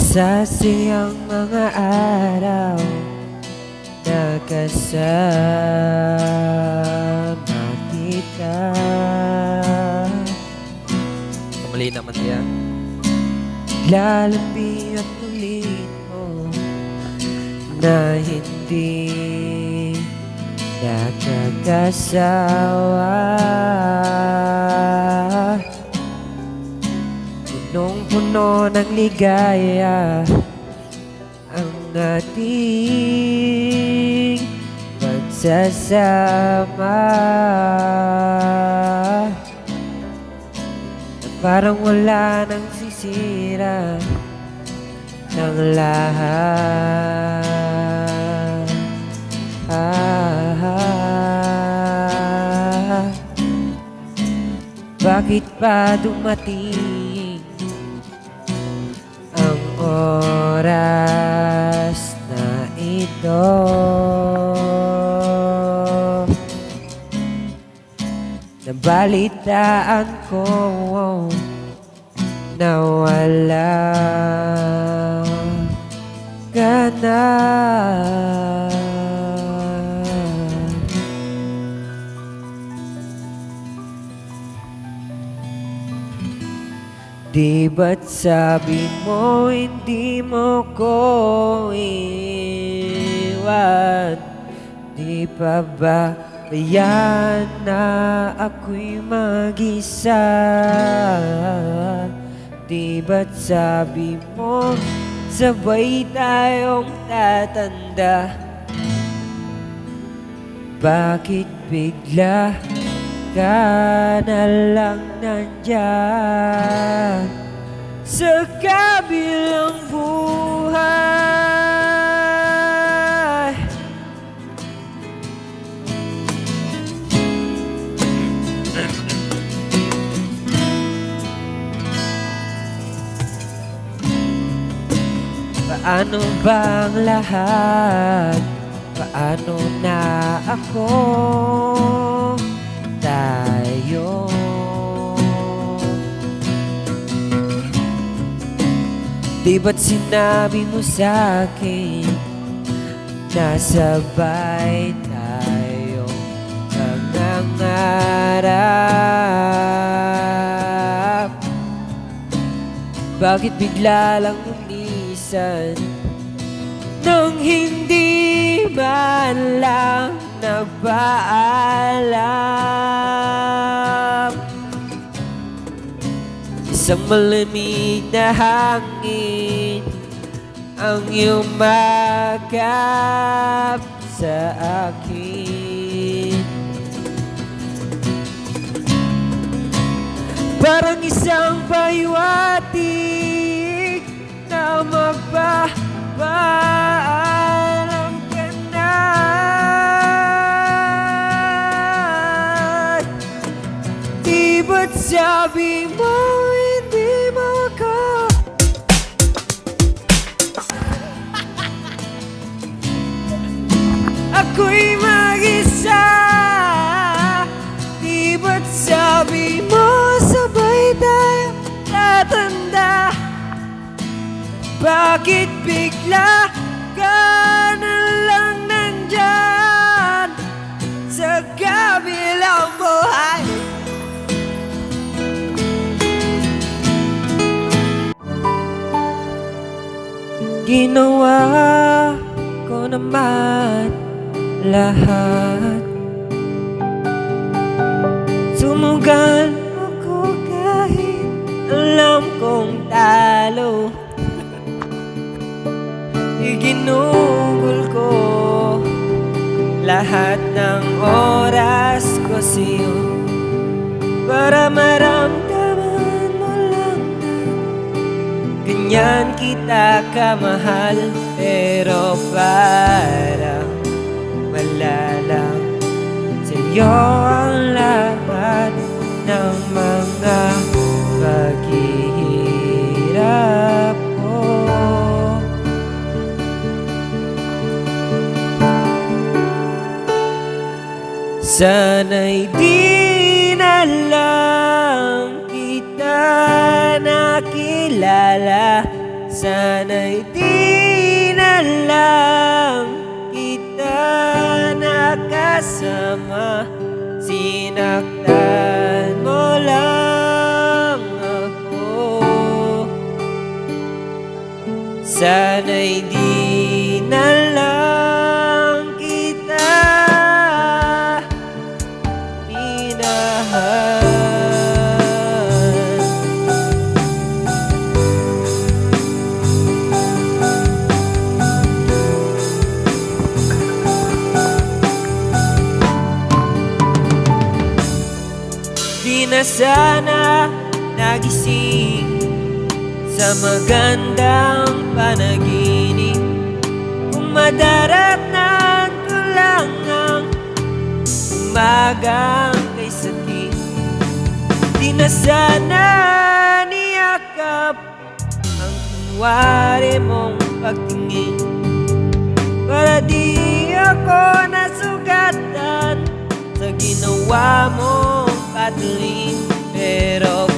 Masasayang mga araw na kasama kita. Mali naman yan. Lalambing at ulit mo na hindi nakakasawa. Punong-puno ng ligaya ang ating pagsasama. Parang wala nang sisira ng lahat. Bakit pa dumating ang oras na ito? Nabalitaan ko na wala ka na. Di ba't sabi mo hindi mo ko iwan? Di pa ba yan na ako'y mag-isa? Di ba't sabi mo sabay tayong tatanda? Bakit bigla ka na lang nandyan sa kabilang buhay? Paano ba ang lahat? Paano na ako? Tayo di ba't sinabi mo sa'kin na sabay tayo nangangarap? Bakit bigla lang umisan nang hindi man lang nagpaalam? Isang malamig na hangin ang yumakap sa akin. Parang isang pahiwatig na magpapaalam ka na. Di ba't sabi mo hindi mo ako? Ako'y mag-isa. Di ba't sabi mo sabay tayo tatanda? Bakit bigla ka na lang nandyan sa kabilang buhay? Ginawa ko naman lahat. Sumugal ako kahit alam kong talo. Iginugol ko lahat ng oras ko sa'yo para maramdaman mo lang na ganyan kita kamahal. Pero parang malalang sa'yo ang lahat ng mga paghihirap ko. Sana'y di na lang kita nakilala Sana'y di na lang kita nakasama. Sinaktan mo lang ako. Sana'y di na lang kita minahal. Di na sana nagising sa magandang panaginip, kung madaratan ko lang ang umagang kay sakit. Di na sana niyakap ang kunwari mong pagtingin, para di ako nasugatan sa ginawa mong patuloy. Pero